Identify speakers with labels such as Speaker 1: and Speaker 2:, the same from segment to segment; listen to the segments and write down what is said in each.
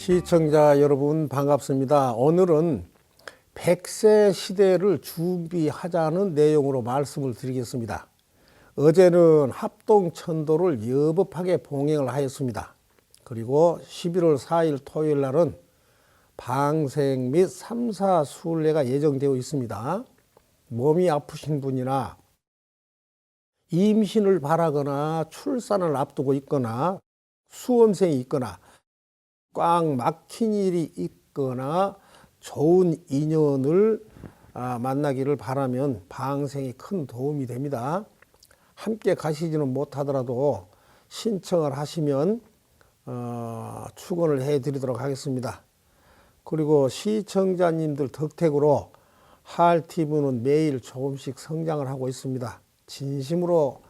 Speaker 1: 시청자 여러분 반갑습니다. 오늘은 100세 시대를 준비하자는 내용으로 말씀을 드리겠습니다. 어제는 합동천도를 여법하게 봉행을 하였습니다. 그리고 11월 4일 토요일 날은 방생 및 삼사순례가 예정되어 있습니다. 몸이 아프신 분이나 임신을 바라거나 출산을 앞두고 있거나 수험생이 있거나 꽉 막힌 일이 있거나 좋은 인연을 만나기를 바라면 방생이 큰 도움이 됩니다. 함께 가시지는 못하더라도 신청을 하시면 축원을 해드리도록 하겠습니다. 그리고 시청자님들 덕택으로 할TV는 매일 조금씩 성장을 하고 있습니다. 진심으로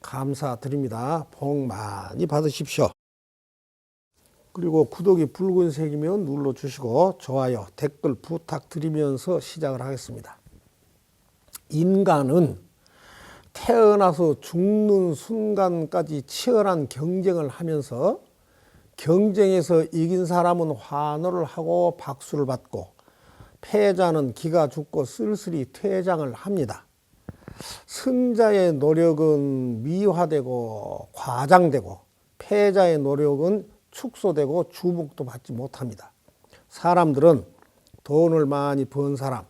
Speaker 1: 감사드립니다. 복 많이 받으십시오. 그리고 구독이 붉은색이면 눌러주시고 좋아요, 댓글 부탁드리면서 시작을 하겠습니다. 인간은 태어나서 죽는 순간까지 치열한 경쟁을 하면서 경쟁에서 이긴 사람은 환호를 하고 박수를 받고 패자는 기가 죽고 쓸쓸히 퇴장을 합니다. 승자의 노력은 미화되고 과장되고 패자의 노력은 축소되고 주목도 받지 못합니다. 사람들은 돈을 많이 번 사람,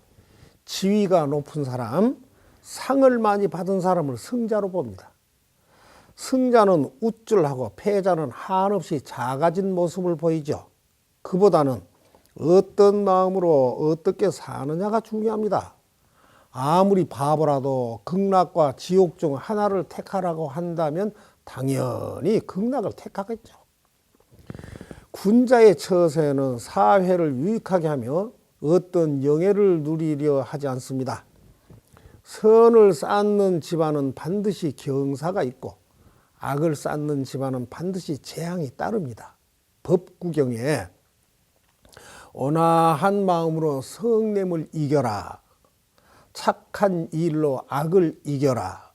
Speaker 1: 지위가 높은 사람, 상을 많이 받은 사람을 승자로 봅니다. 승자는 우쭐하고 패자는 한없이 작아진 모습을 보이죠. 그보다는 어떤 마음으로 어떻게 사느냐가 중요합니다. 아무리 바보라도 극락과 지옥 중 하나를 택하라고 한다면 당연히 극락을 택하겠죠. 군자의 처세는 사회를 유익하게 하며 어떤 영예를 누리려 하지 않습니다. 선을 쌓는 집안은 반드시 경사가 있고 악을 쌓는 집안은 반드시 재앙이 따릅니다. 법구경에 온화한 마음으로 성냄을 이겨라, 착한 일로 악을 이겨라,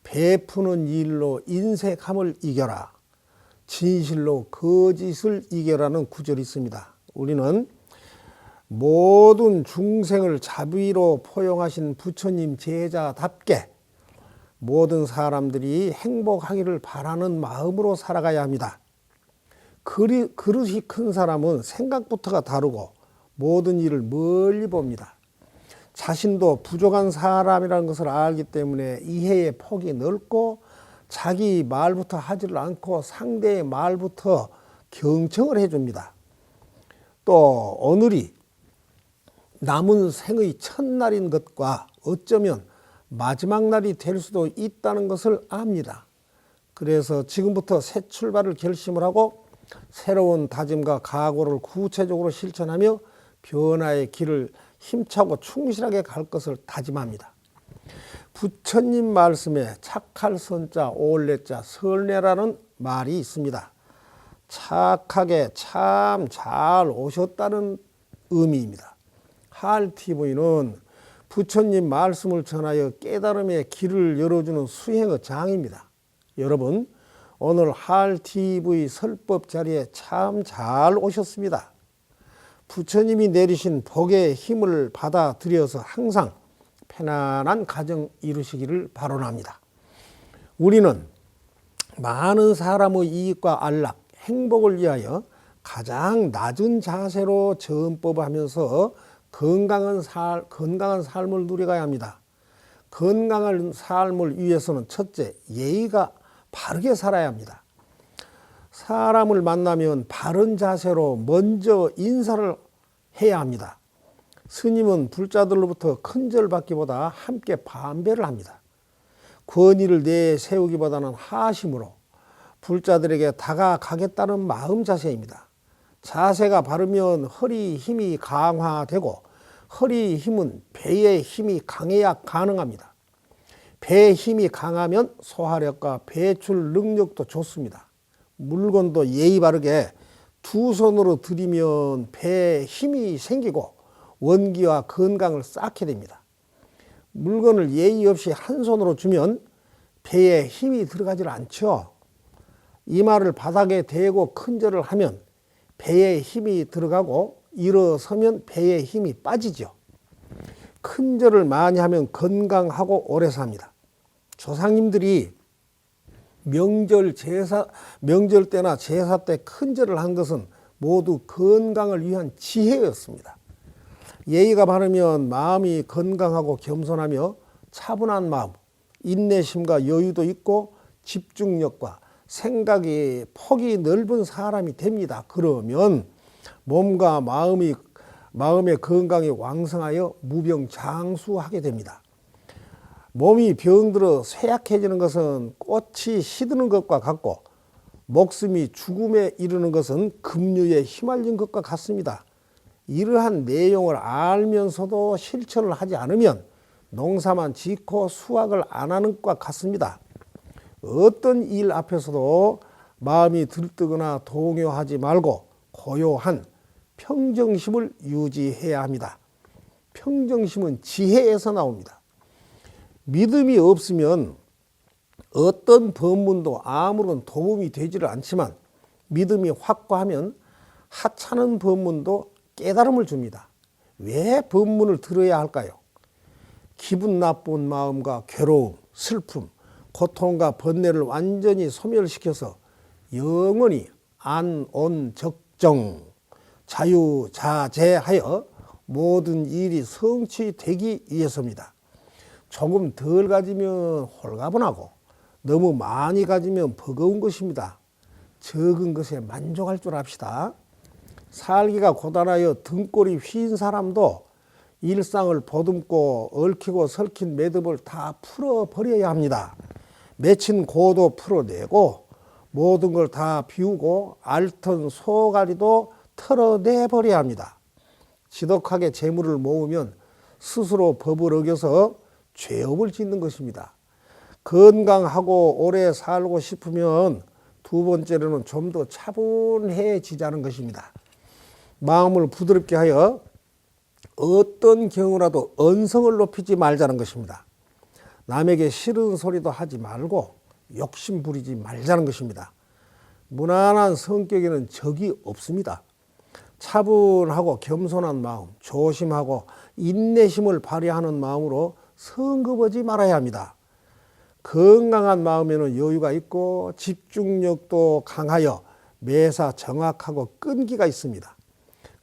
Speaker 1: 베푸는 일로 인색함을 이겨라, 진실로 거짓을 이겨라는 구절이 있습니다. 우리는 모든 중생을 자비로 포용하신 부처님 제자답게 모든 사람들이 행복하기를 바라는 마음으로 살아가야 합니다. 그릇이 큰 사람은 생각부터가 다르고 모든 일을 멀리 봅니다. 자신도 부족한 사람이라는 것을 알기 때문에 이해의 폭이 넓고 자기 말부터 하지를 않고 상대의 말부터 경청을 해줍니다. 또 오늘이 남은 생의 첫날인 것과 어쩌면 마지막 날이 될 수도 있다는 것을 압니다. 그래서 지금부터 새 출발을 결심을 하고 새로운 다짐과 각오를 구체적으로 실천하며 변화의 길을 힘차고 충실하게 갈 것을 다짐합니다. 부처님 말씀에 착할 선자 올레자 설례라는 말이 있습니다. 착하게 참 잘 오셨다는 의미입니다. 할TV는 부처님 말씀을 전하여 깨달음의 길을 열어주는 수행의 장입니다. 여러분, 오늘 할TV 설법 자리에 참 잘 오셨습니다. 부처님이 내리신 복의 힘을 받아들여서 항상 편안한 가정 이루시기를 바라옵니다. 우리는 많은 사람의 이익과 안락, 행복을 위하여 가장 낮은 자세로 전법하면서 건강한 삶을 누려가야 합니다. 건강한 삶을 위해서는 첫째, 예의가 바르게 살아야 합니다. 사람을 만나면 바른 자세로 먼저 인사를 해야 합니다. 스님은 불자들로부터 큰절 받기보다 함께 반배를 합니다. 권위를 내세우기보다는 하심으로 불자들에게 다가가겠다는 마음 자세입니다. 자세가 바르면 허리 힘이 강화되고 허리 힘은 배의 힘이 강해야 가능합니다. 배의 힘이 강하면 소화력과 배출 능력도 좋습니다. 물건도 예의 바르게 두 손으로 들이면 배에 힘이 생기고 원기와 건강을 쌓게 됩니다. 물건을 예의 없이 한 손으로 주면 배에 힘이 들어가질 않죠. 이마를 바닥에 대고 큰절을 하면 배에 힘이 들어가고 일어서면 배에 힘이 빠지죠. 큰 절을 많이 하면 건강하고 오래 삽니다. 조상님들이 명절 때나 제사 때 큰 절을 한 것은 모두 건강을 위한 지혜였습니다. 예의가 바르면 마음이 건강하고 겸손하며 차분한 마음, 인내심과 여유도 있고 집중력과 생각의 폭이 넓은 사람이 됩니다. 그러면 몸과 마음의 건강이 왕성하여 무병장수하게 됩니다. 몸이 병들어 쇠약해지는 것은 꽃이 시드는 것과 같고 목숨이 죽음에 이르는 것은 급류에 휘말린 것과 같습니다. 이러한 내용을 알면서도 실천을 하지 않으면 농사만 짓고 수확을 안 하는 것과 같습니다. 어떤 일 앞에서도 마음이 들뜨거나 동요하지 말고 고요한 평정심을 유지해야 합니다. 평정심은 지혜에서 나옵니다. 믿음이 없으면 어떤 법문도 아무런 도움이 되지를 않지만 믿음이 확고하면 하찮은 법문도 깨달음을 줍니다. 왜 법문을 들어야 할까요? 기분 나쁜 마음과 괴로움, 슬픔, 고통과 번뇌를 완전히 소멸시켜서 영원히 안온적정 자유자재하여 모든 일이 성취되기 위해서입니다. 조금 덜 가지면 홀가분하고 너무 많이 가지면 버거운 것입니다. 적은 것에 만족할 줄 압시다. 살기가 고단하여 등골이 휜 사람도 일상을 보듬고 얽히고 설킨 매듭을 다 풀어버려야 합니다. 맺힌 고도 풀어내고 모든 걸 다 비우고 앓던 소가리도 털어내버려야 합니다. 지독하게 재물을 모으면 스스로 법을 어겨서 죄업을 짓는 것입니다. 건강하고 오래 살고 싶으면 두 번째로는 좀 더 차분해지자는 것입니다. 마음을 부드럽게 하여 어떤 경우라도 언성을 높이지 말자는 것입니다. 남에게 싫은 소리도 하지 말고 욕심 부리지 말자는 것입니다. 무난한 성격에는 적이 없습니다. 차분하고 겸손한 마음, 조심하고 인내심을 발휘하는 마음으로 성급하지 말아야 합니다. 건강한 마음에는 여유가 있고 집중력도 강하여 매사 정확하고 끈기가 있습니다.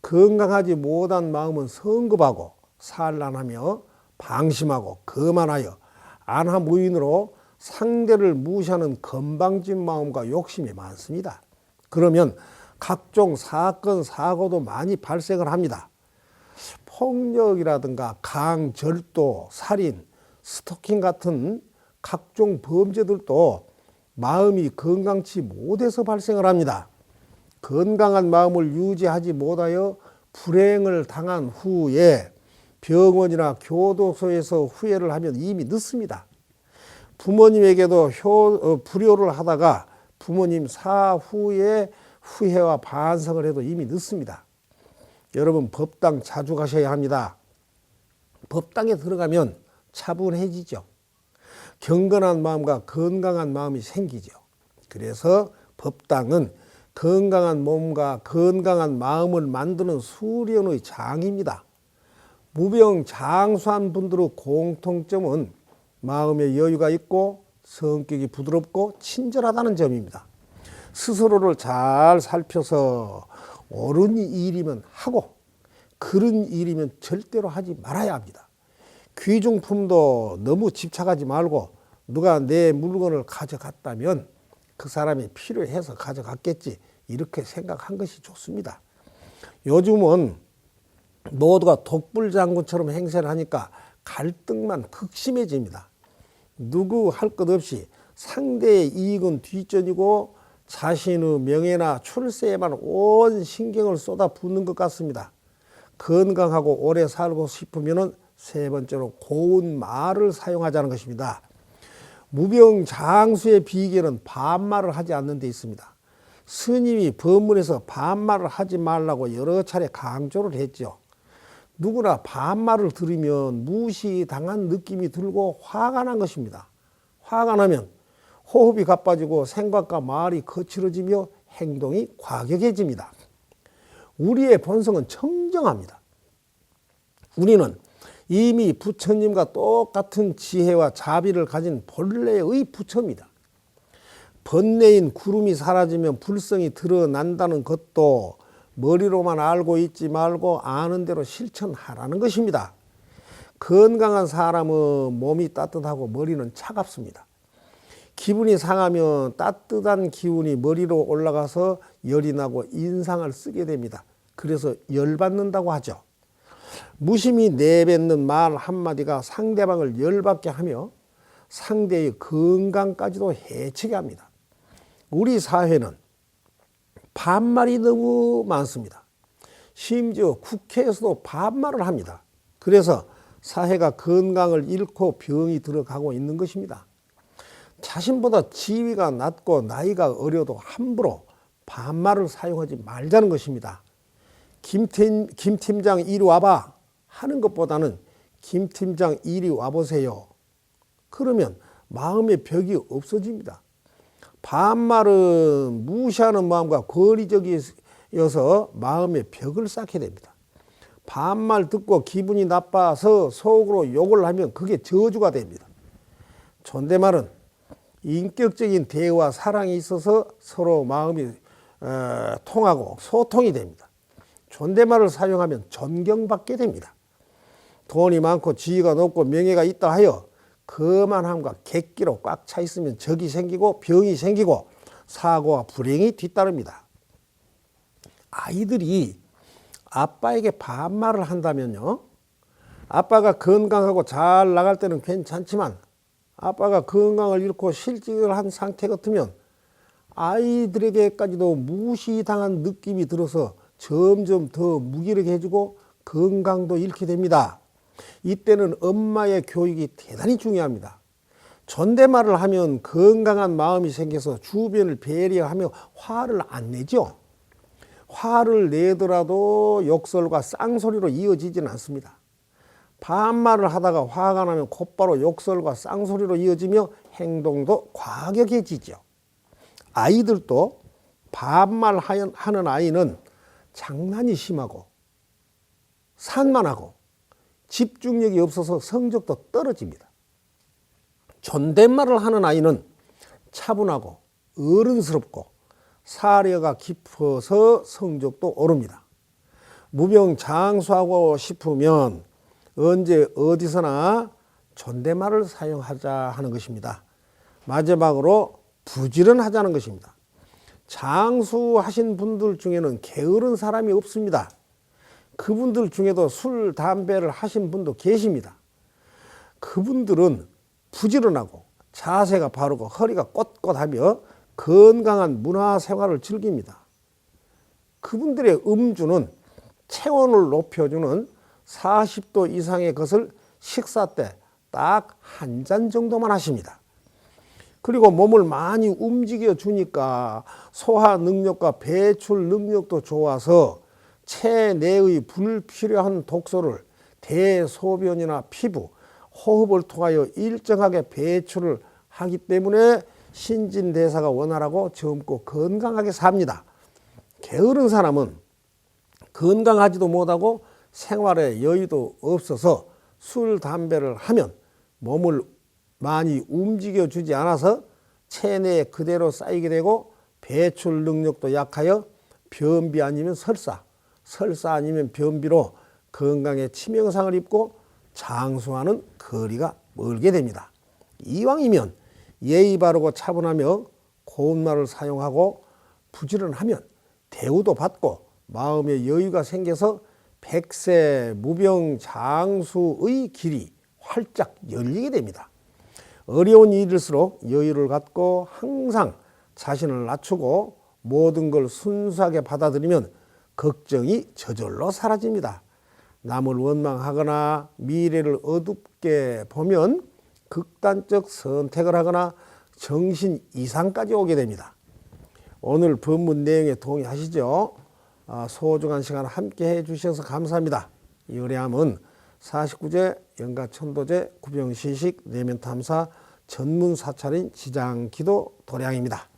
Speaker 1: 건강하지 못한 마음은 성급하고 산란하며 방심하고 거만하여 안하무인으로 상대를 무시하는 건방진 마음과 욕심이 많습니다. 그러면 각종 사건, 사고도 많이 발생을 합니다. 폭력이라든가 강절도, 살인, 스토킹 같은 각종 범죄들도 마음이 건강치 못해서 발생을 합니다. 건강한 마음을 유지하지 못하여 불행을 당한 후에 병원이나 교도소에서 후회를 하면 이미 늦습니다. 부모님에게도 불효를 하다가 부모님 사후에 후회와 반성을 해도 이미 늦습니다. 여러분 법당 자주 가셔야 합니다. 법당에 들어가면 차분해지죠. 경건한 마음과 건강한 마음이 생기죠. 그래서 법당은 건강한 몸과 건강한 마음을 만드는 수련의 장입니다. 무병장수한 분들의 공통점은 마음에 여유가 있고 성격이 부드럽고 친절하다는 점입니다. 스스로를 잘 살펴서 옳은 일이면 하고 그른 일이면 절대로 하지 말아야 합니다. 귀중품도 너무 집착하지 말고 누가 내 물건을 가져갔다면 그 사람이 필요해서 가져갔겠지 이렇게 생각한 것이 좋습니다. 요즘은 모두가 독불장군처럼 행세를 하니까 갈등만 극심해집니다. 누구 할 것 없이 상대의 이익은 뒷전이고 자신의 명예나 출세에만 온 신경을 쏟아붓는 것 같습니다. 건강하고 오래 살고 싶으면 세 번째로 고운 말을 사용하자는 것입니다. 무병장수의 비결은 반말을 하지 않는 데 있습니다. 스님이 법문에서 반말을 하지 말라고 여러 차례 강조를 했죠. 누구나 반말을 들으면 무시당한 느낌이 들고 화가 난 것입니다. 화가 나면 호흡이 가빠지고 생각과 말이 거칠어지며 행동이 과격해집니다. 우리의 본성은 청정합니다. 우리는 이미 부처님과 똑같은 지혜와 자비를 가진 본래의 부처입니다. 번뇌인 구름이 사라지면 불성이 드러난다는 것도 머리로만 알고 있지 말고 아는 대로 실천하라는 것입니다. 건강한 사람은 몸이 따뜻하고 머리는 차갑습니다. 기분이 상하면 따뜻한 기운이 머리로 올라가서 열이 나고 인상을 쓰게 됩니다. 그래서 열받는다고 하죠. 무심히 내뱉는 말 한마디가 상대방을 열받게 하며 상대의 건강까지도 해치게 합니다. 우리 사회는 반말이 너무 많습니다. 심지어 국회에서도 반말을 합니다. 그래서 사회가 건강을 잃고 병이 들어가고 있는 것입니다. 자신보다 지위가 낮고 나이가 어려도 함부로 반말을 사용하지 말자는 것입니다. 김 팀장 이리 와봐 하는 것보다는 김 팀장 이리 와보세요. 그러면 마음의 벽이 없어집니다. 반말은 무시하는 마음과 거리적이어서 마음의 벽을 쌓게 됩니다. 반말 듣고 기분이 나빠서 속으로 욕을 하면 그게 저주가 됩니다. 존댓말은 인격적인 대화와 사랑이 있어서 서로 마음이 통하고 소통이 됩니다. 존댓말을 사용하면 존경받게 됩니다. 돈이 많고 지위가 높고 명예가 있다 하여 거만함과 객기로 꽉 차 있으면 적이 생기고 병이 생기고 사고와 불행이 뒤따릅니다. 아이들이 아빠에게 반말을 한다면요, 아빠가 건강하고 잘 나갈 때는 괜찮지만 아빠가 건강을 잃고 실직을 한 상태 같으면 아이들에게까지도 무시당한 느낌이 들어서 점점 더 무기력해지고 건강도 잃게 됩니다. 이때는 엄마의 교육이 대단히 중요합니다. 존댓말을 하면 건강한 마음이 생겨서 주변을 배려하며 화를 안 내죠. 화를 내더라도 욕설과 쌍소리로 이어지지는 않습니다. 반말을 하다가 화가 나면 곧바로 욕설과 쌍소리로 이어지며 행동도 과격해지죠. 아이들도 반말하는 아이는 장난이 심하고 산만하고 집중력이 없어서 성적도 떨어집니다. 존댓말을 하는 아이는 차분하고 어른스럽고 사려가 깊어서 성적도 오릅니다. 무병장수하고 싶으면 언제 어디서나 존댓말을 사용하자 하는 것입니다. 마지막으로 부지런하자는 것입니다. 장수하신 분들 중에는 게으른 사람이 없습니다. 그분들 중에도 술, 담배를 하신 분도 계십니다. 그분들은 부지런하고 자세가 바르고 허리가 꼿꼿하며 건강한 문화생활을 즐깁니다. 그분들의 음주는 체온을 높여주는 40도 이상의 것을 식사 때 딱 한 잔 정도만 하십니다. 그리고 몸을 많이 움직여 주니까 소화 능력과 배출 능력도 좋아서 체내의 불필요한 독소를 대소변이나 피부, 호흡을 통하여 일정하게 배출을 하기 때문에 신진대사가 원활하고 젊고 건강하게 삽니다. 게으른 사람은 건강하지도 못하고 생활에 여유도 없어서 술, 담배를 하면 몸을 많이 움직여 주지 않아서 체내에 그대로 쌓이게 되고 배출 능력도 약하여 변비 아니면 설사, 설사 아니면 변비로 건강에 치명상을 입고 장수와는 거리가 멀게 됩니다. 이왕이면 예의 바르고 차분하며 고운 말을 사용하고 부지런하면 대우도 받고 마음의 여유가 생겨서 백세 무병장수의 길이 활짝 열리게 됩니다. 어려운 일일수록 여유를 갖고 항상 자신을 낮추고 모든 걸 순수하게 받아들이면 걱정이 저절로 사라집니다. 남을 원망하거나 미래를 어둡게 보면 극단적 선택을 하거나 정신 이상까지 오게 됩니다. 오늘 본문 내용에 동의하시죠? 소중한 시간 함께 해주셔서 감사합니다. 의뢰함은 49제 영가천도제 구병시식 내면탐사 전문사찰인 지장기도 도량입니다.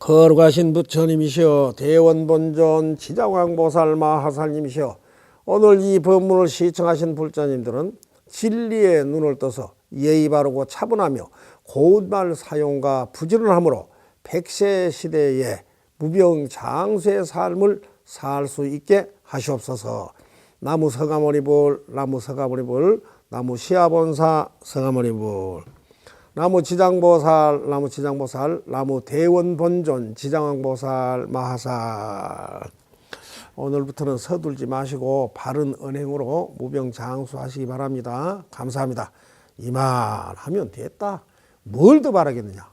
Speaker 1: 거룩하신 부처님이시여 대원본존 지장왕보살 마하살님이시여 오늘 이 법문을 시청하신 불자님들은 진리의 눈을 떠서 예의 바르고 차분하며 고운 말 사용과 부지런함으로 백세 시대에 무병장수의 삶을 살 수 있게 하시옵소서. 나무 서가모니불, 나무 서가모니불, 나무 시아본사 서가모니불, 나무 지장보살, 나무 지장보살, 나무 대원본존 지장왕보살 마하살. 오늘부터는 서둘지 마시고 바른 언행으로 무병장수하시기 바랍니다. 감사합니다. 이만 하면 됐다. 뭘 더 바라겠느냐.